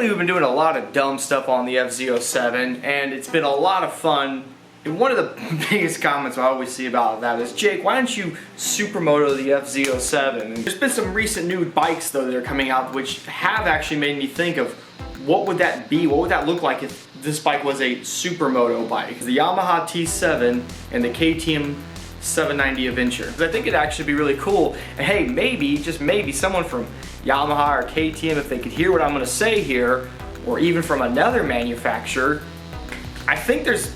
lately we've been doing a lot of dumb stuff on the FZ07, and it's been a lot of fun. And one of the biggest comments I always see about that is, Jake, why don't you supermoto the FZ07? And there's been some recent new bikes though that are coming out which have actually made me think of what would that be, what would that look like if this bike was a supermoto bike. The Yamaha T7 and the KTM 790 Adventure. I think it'd actually be really cool. And hey, maybe, just maybe, someone from Yamaha or KTM, if they could hear what I'm gonna say here, or even from another manufacturer, I think there's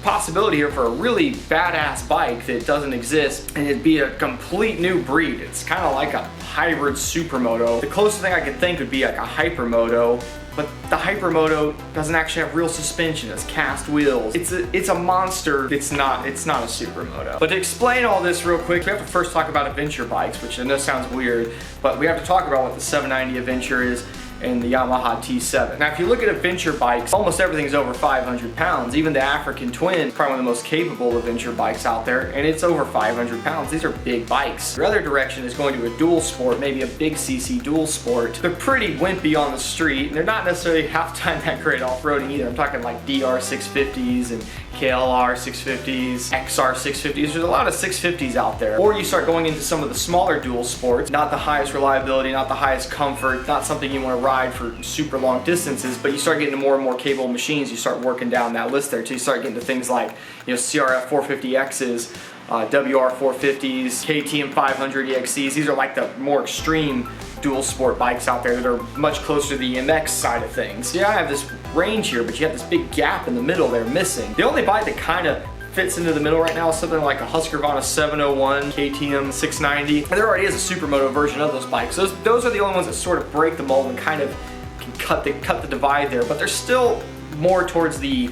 possibility here for a really badass bike that doesn't exist, and it'd be a complete new breed. It's kind of like a hybrid supermoto. The closest thing I could think would be like a hypermoto, but the hypermoto doesn't actually have real suspension. It's cast wheels. It's a monster. It's not a supermoto. But to explain all this real quick, we have to first talk about adventure bikes, which I know sounds weird, but we have to talk about what the 790 Adventure is and the Yamaha T7. Now if you look at adventure bikes, almost everything's over 500 pounds. Even the African Twin, probably one of the most capable adventure bikes out there, and it's over 500 pounds. These are big bikes. The other direction is going to a dual sport, maybe a big CC dual sport. They're pretty wimpy on the street, and they're not necessarily half the time that great off-roading either. I'm talking like DR 650s and KLR 650s, XR 650s. There's a lot of 650s out there. Or you start going into some of the smaller dual sports, not the highest reliability, not the highest comfort, not something you want to ride for super long distances, but you start getting to more and more capable machines. You start working down that list there till you start getting to things like, you know, CRF 450Xs, WR 450s, KTM 500 EXCs. These are like the more extreme dual sport bikes out there that are much closer to the MX side of things. Yeah, I have this range here, but you have this big gap in the middle there missing. The only bike that kind of fits into the middle right now is something like a Husqvarna 701 KTM 690. And there already is a supermoto version of those bikes. Those are the only ones that sort of break the mold and kind of can cut the divide there, but they're still more towards the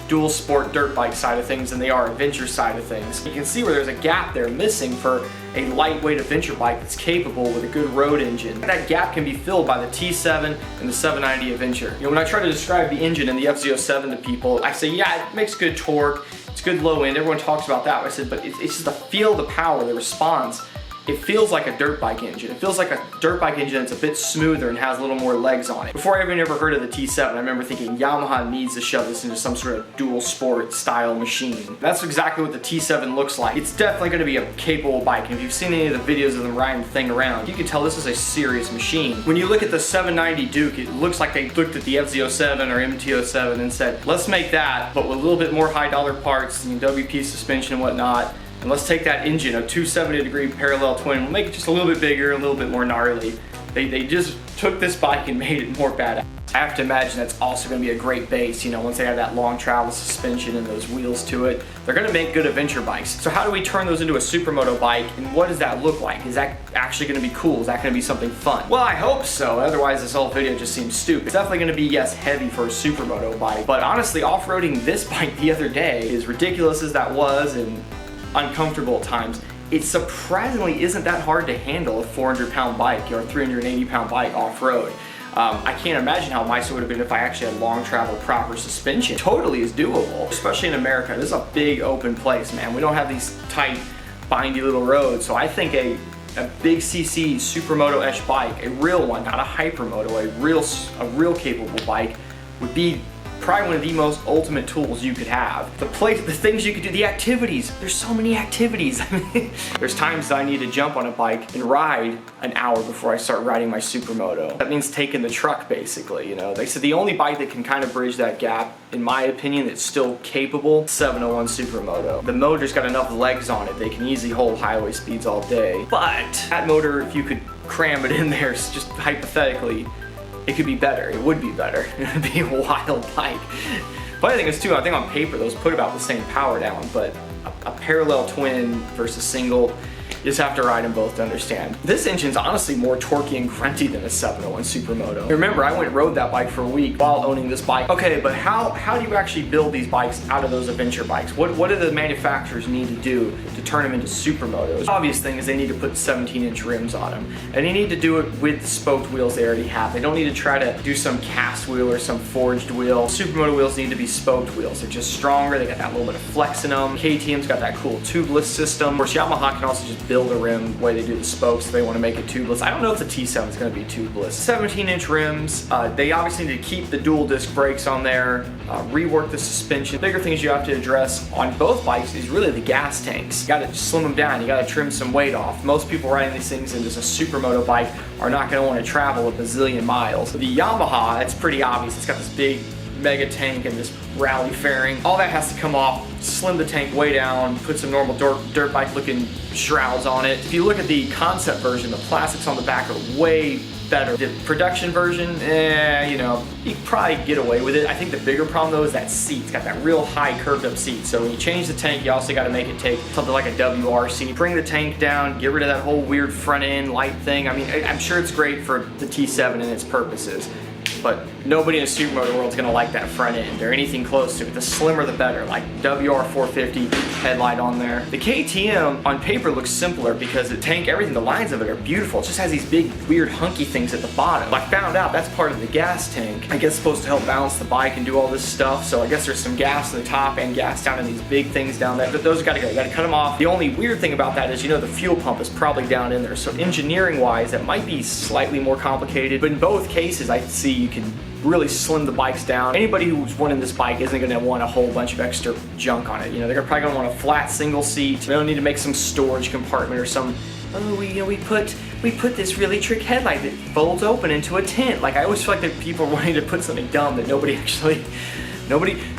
dual sport dirt bike side of things than they are adventure side of things. You can see where there's a gap there missing for a lightweight adventure bike that's capable with a good road engine. That gap can be filled by the T7 and the 790 Adventure. You know, when I try to describe the engine in the FZ07 to people, I say, yeah, it makes good torque, it's good low end, everyone talks about that. I said, but it's just the feel, the power, the response. It feels like a dirt bike engine. It feels like a dirt bike engine that's a bit smoother and has a little more legs on it. Before I even ever heard of the T7, I remember thinking Yamaha needs to shove this into some sort of dual sport style machine. That's exactly what the T7 looks like. It's definitely going to be a capable bike, and if you've seen any of the videos of them riding the thing around, you can tell this is a serious machine. When you look at the 790 Duke, it looks like they looked at the FZ07 or MT07 and said, let's make that, but with a little bit more high dollar parts and WP suspension and whatnot. And let's take that engine, a 270-degree parallel twin, we'll make it just a little bit bigger, a little bit more gnarly. They just took this bike and made it more badass. I have to imagine that's also going to be a great base, you know, once they have that long travel suspension and those wheels to it. They're going to make good adventure bikes. So how do we turn those into a supermoto bike, and what does that look like? Is that actually going to be cool? Is that going to be something fun? Well, I hope so, otherwise this whole video just seems stupid. It's definitely going to be, yes, heavy for a supermoto bike, but honestly, off-roading this bike the other day, as ridiculous as that was and uncomfortable at times, it surprisingly isn't that hard to handle a 400-pound bike or a 380-pound bike off-road. I can't imagine how nice it would have been if I actually had long travel proper suspension. Totally is doable, especially in America. This is a big open place, man. We don't have these tight, bindy little roads, so I think a big CC supermoto-ish bike, a real one, not a hypermoto, a real capable bike would be probably one of the most ultimate tools you could have. The things you could do, the activities. There's so many activities. I mean, there's times that I need to jump on a bike and ride an hour before I start riding my supermoto. That means taking the truck, basically, you know. They said the only bike that can kind of bridge that gap, in my opinion, that's still capable, 701 Supermoto. The motor's got enough legs on it, they can easily hold highway speeds all day. But that motor, if you could cram it in there, just hypothetically, it could be better. It would be better. It would be a wild bike. Funny thing is too, I think on paper those put about the same power down, but a parallel twin versus single, you just have to ride them both to understand. This engine's honestly more torquey and grunty than a 701 Supermoto. Remember, I went and rode that bike for a week while owning this bike. Okay, but how do you actually build these bikes out of those adventure bikes? What do the manufacturers need to do to turn them into supermotos? The obvious thing is they need to put 17-inch rims on them. And they need to do it with the spoked wheels they already have. They don't need to try to do some cast wheel or some forged wheel. Supermoto wheels need to be spoked wheels. They're just stronger, they got that little bit of flex in them. KTM's got that cool tubeless system. Of course, Yamaha can also just build build a rim the way they do the spokes. They want to make it tubeless. I don't know if the T7 is going to be tubeless. 17-inch rims. They obviously need to keep the dual disc brakes on there, rework the suspension. Bigger things you have to address on both bikes is really the gas tanks. You got to slim them down. You got to trim some weight off. Most people riding these things into a supermoto bike are not going to want to travel a bazillion miles. The Yamaha, it's pretty obvious. It's got this big mega tank and this rally fairing. All that has to come off, slim the tank way down, put some normal dirt bike looking shrouds on it. If you look at the concept version, the plastics on the back are way better. The production version, you know, you can probably get away with it. I think the bigger problem though is that seat. It's got that real high curved up seat. So when you change the tank, you also got to make it take something like a WR seat. Bring the tank down, get rid of that whole weird front end light thing. I mean, I'm sure it's great for the T7 and its purposes, but nobody in a supermoto world is going to like that front end or anything close to it. The slimmer the better, like WR450 headlight on there. The KTM on paper looks simpler because the tank, everything, the lines of it are beautiful. It just has these big weird hunky things at the bottom. I found out that's part of the gas tank. I guess it's supposed to help balance the bike and do all this stuff. So I guess there's some gas in the top and gas down in these big things down there. But those got to go. You got to cut them off. The only weird thing about that is, you know, the fuel pump is probably down in there. So engineering wise, that might be slightly more complicated. But in both cases, I see you can really slim the bikes down. Anybody who's wanting this bike isn't going to want a whole bunch of extra junk on it. You know, they're probably going to want a flat single seat. They don't need to make some storage compartment or some, oh, we put this really trick headlight that folds open into a tent. Like, I always feel like that people are wanting to put something dumb that nobody,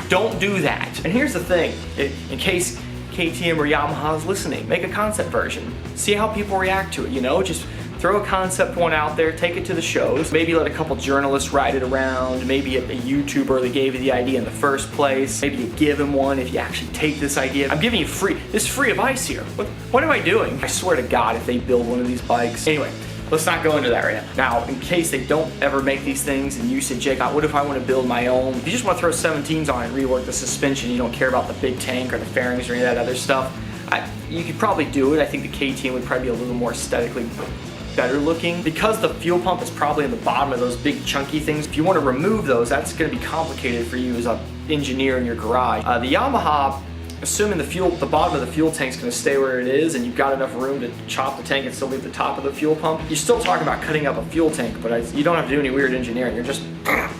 don't do that. And here's the thing, in case KTM or Yamaha is listening, make a concept version. See how people react to it, you know, just throw a concept one out there, take it to the shows, maybe let a couple journalists ride it around, maybe a YouTuber that gave you the idea in the first place, maybe you give him one if you actually take this idea. I'm giving you this free advice here. What am I doing? I swear to God, if they build one of these bikes. Anyway, let's not go into that right now. Now, in case they don't ever make these things and you said, Jake, what if I want to build my own? If you just want to throw 17s on it and rework the suspension, you don't care about the big tank or the fairings or any of that other stuff, you could probably do it. I think the KTM would probably be a little more aesthetically better looking. Because the fuel pump is probably in the bottom of those big chunky things, if you want to remove those, that's going to be complicated for you as an engineer in your garage. The Yamaha, assuming the bottom of the fuel tank is going to stay where it is and you've got enough room to chop the tank and still leave the top of the fuel pump, you're still talking about cutting up a fuel tank, but you don't have to do any weird engineering. You're just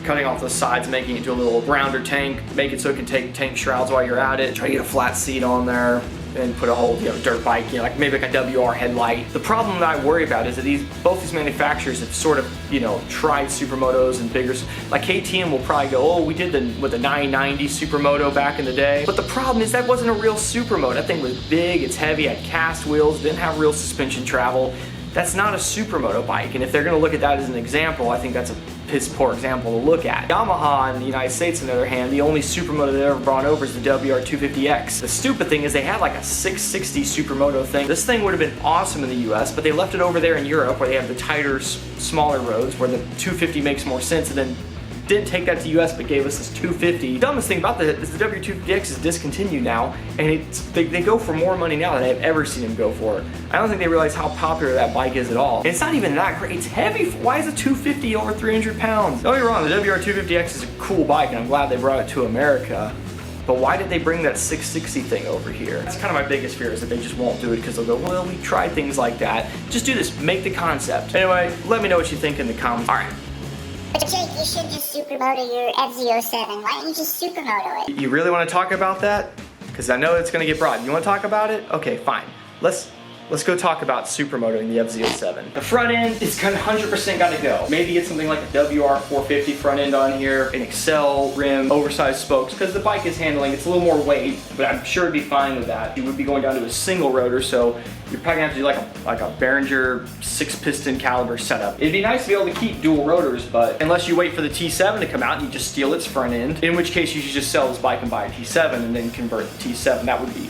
cutting off the sides, making it into a little rounder tank, make it so it can take tank shrouds while you're at it, try to get a flat seat on there, and put a whole, you know, dirt bike, you know, like maybe like a WR headlight. The problem that I worry about is that both these manufacturers have sort of, you know, tried supermotos and bigger, like KTM will probably go, oh, we did with the 990 supermoto back in the day. But the problem is that wasn't a real supermoto. That thing was big, it's heavy, had cast wheels, didn't have real suspension travel. That's not a supermoto bike, and if they're gonna look at that as an example, I think that's a piss poor example to look at. Yamaha in the United States, on the other hand, the only supermoto they've ever brought over is the WR250X. The stupid thing is they had like a 660 supermoto thing. This thing would have been awesome in the US, but they left it over there in Europe where they have the tighter, smaller roads where the 250 makes more sense, and then didn't take that to US but gave us this 250. The dumbest thing about this is the W250X is discontinued now, and they go for more money now than I've ever seen them go for. I don't think they realize how popular that bike is at all. And it's not even that great. It's heavy. Why is a 250 over 300 pounds? Don't get me wrong, the WR250X is a cool bike and I'm glad they brought it to America. But why did they bring that 660 thing over here? That's kind of my biggest fear, is that they just won't do it because they'll go, well, we tried things like that. Just do this, make the concept. Anyway, let me know what you think in the comments. All right. But Jake, you should just supermoto your FZ07. Why don't you just supermoto it? You really want to talk about that? Because I know it's going to get broad. You want to talk about it? Okay, fine. Let's go talk about supermotoing the FZ07. The front end is 100% got to go. Maybe get something like a WR450 front end on here, an Excel rim, oversized spokes, because the bike is handling, it's a little more weight, but I'm sure it'd be fine with that. You would be going down to a single rotor, so you're probably gonna have to do like a Behringer 6-piston caliber setup. It'd be nice to be able to keep dual rotors, but unless you wait for the T7 to come out and you just steal its front end, in which case you should just sell this bike and buy a T7 and then convert the T7. That would be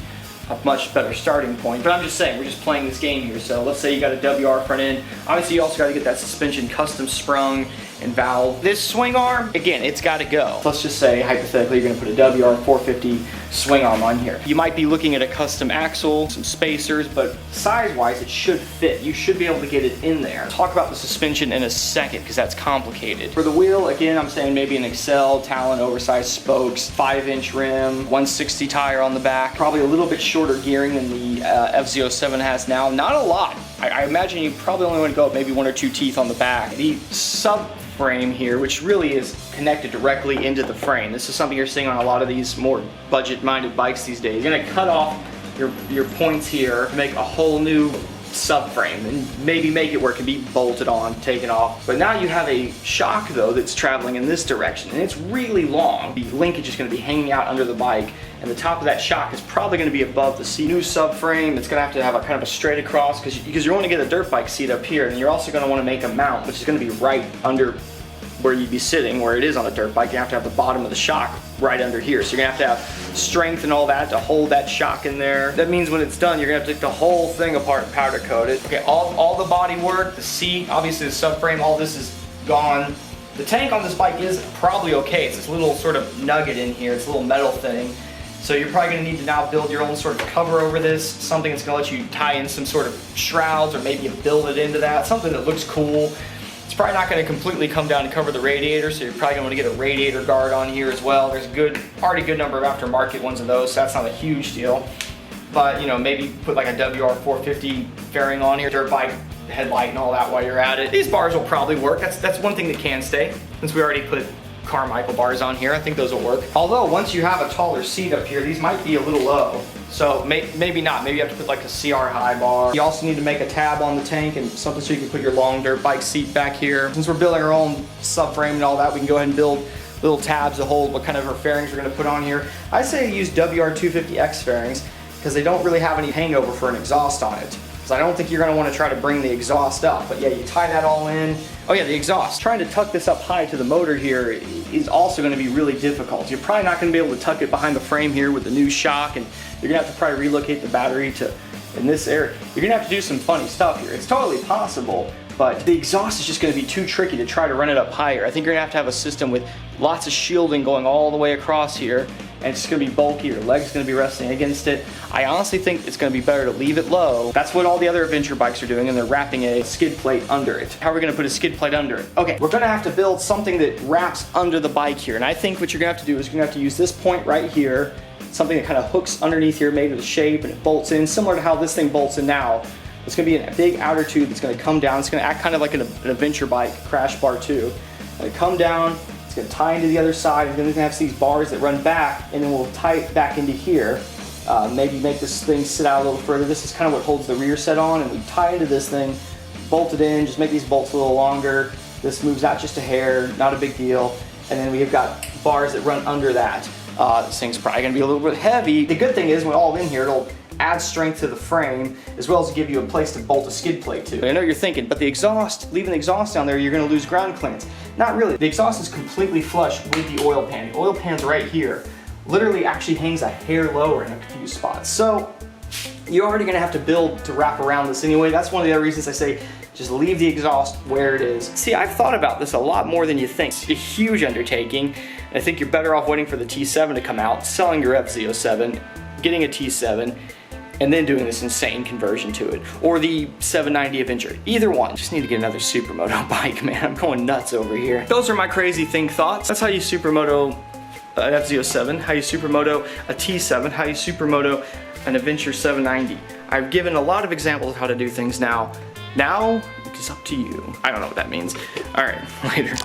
a much better starting point. But I'm just saying, we're just playing this game here. So let's say you got a WR front end. Obviously you also got to get that suspension custom sprung and valve. This swing arm, again, it's got to go. Let's just say, hypothetically, you're going to put a WR450 swing arm on here. You might be looking at a custom axle, some spacers, but size-wise, it should fit. You should be able to get it in there. I'll talk about the suspension in a second, because that's complicated. For the wheel, again, I'm saying maybe an Excel, Talon, oversized spokes, 5-inch rim, 160 tire on the back, probably a little bit short shorter gearing than the FZ07 has now. Not a lot. I imagine you probably only want to go up maybe 1 or 2 teeth on the back. The subframe here, which really is connected directly into the frame. This is something you're seeing on a lot of these more budget-minded bikes these days. You're gonna cut off your points here, make a whole new subframe, and maybe make it where it can be bolted on, taken off. But now you have a shock though that's traveling in this direction, and it's really long. The linkage is going to be hanging out under the bike, and the top of that shock is probably going to be above the seat. New subframe, it's going to have a kind of a straight across, because you're going to get a dirt bike seat up here, and you're also going to want to make a mount, which is going to be right under where you'd be sitting, where it is on a dirt bike. You have to have the bottom of the shock right under here. So you're gonna have to have strength and all that to hold that shock in there. That means when it's done, you're gonna have to take the whole thing apart and powder coat it. Okay, all the body work, the seat, obviously the subframe, all this is gone. The tank on this bike is probably okay. It's this little sort of nugget in here, it's a little metal thing. So you're probably gonna need to now build your own sort of cover over this, something that's gonna let you tie in some sort of shrouds, or maybe you build it into that, something that looks cool. It's probably not going to completely come down and cover the radiator, so you're probably going to get a radiator guard on here as well. There's already a good number of aftermarket ones of those, so that's not a huge deal. But you know, maybe put like a WR450 fairing on here, dirt bike headlight and all that while you're at it. These bars will probably work. That's one thing that can stay, since we already put Carmichael bars on here. I think those will work. Although once you have a taller seat up here, these might be a little low. So maybe not. Maybe you have to put like a CR high bar. You also need to make a tab on the tank and something so you can put your long dirt bike seat back here. Since we're building our own subframe and all that, we can go ahead and build little tabs to hold what kind of our fairings we're going to put on here. I say use WR250X fairings, because they don't really have any hangover for an exhaust on it. So I don't think you're going to want to try to bring the exhaust up. But yeah, you tie that all in. Oh yeah, the exhaust. Trying to tuck this up high to the motor here is also going to be really difficult. You're probably not going to be able to tuck it behind the frame here with the new shock, and you're going to have to probably relocate the battery to in this area. You're going to have to do some funny stuff here. It's totally possible, but the exhaust is just going to be too tricky to try to run it up higher. I think you're going to have a system with lots of shielding going all the way across here, and it's just going to be bulky. Your leg's going to be resting against it. I honestly think it's going to be better to leave it low. That's what all the other adventure bikes are doing, and they're wrapping a skid plate under it. How are we going to put a skid plate under it? Okay, we're going to have to build something that wraps under the bike here, and I think what you're going to have to do is you're going to have to use this point right here, something that kind of hooks underneath here, made of the shape, and it bolts in, similar to how this thing bolts in now. It's going to be a big outer tube that's going to come down. It's going to act kind of like an adventure bike crash bar too. It's going to come down, it's going to tie into the other side, and then we're going to have these bars that run back, and then we'll tie it back into here. Maybe make this thing sit out a little further. This is kind of what holds the rear set on, and we tie into this thing, bolt it in, just make these bolts a little longer. This moves out just a hair, not a big deal. And then we've got bars that run under that. This thing's probably going to be a little bit heavy. The good thing is, when all in here, it'll add strength to the frame, as well as give you a place to bolt a skid plate to. I know you're thinking, but the exhaust, leaving the exhaust down there, you're going to lose ground clearance. Not really. The exhaust is completely flush with the oil pan. The oil pan's right here. Literally actually hangs a hair lower in a few spots. So you're already going to have to build to wrap around this anyway. That's one of the other reasons I say just leave the exhaust where it is. See, I've thought about this a lot more than you think. It's a huge undertaking. I think you're better off waiting for the T7 to come out, selling your FZ07, getting a T7, and then doing this insane conversion to it. Or the 790 Adventure. Either one. Just need to get another Supermoto bike, man. I'm going nuts over here. Those are my crazy think thoughts. That's how you Supermoto an FZ07, how you Supermoto a T7, how you Supermoto an Adventure 790. I've given a lot of examples of how to do things now. Now, it's up to you. I don't know what that means. All right, later.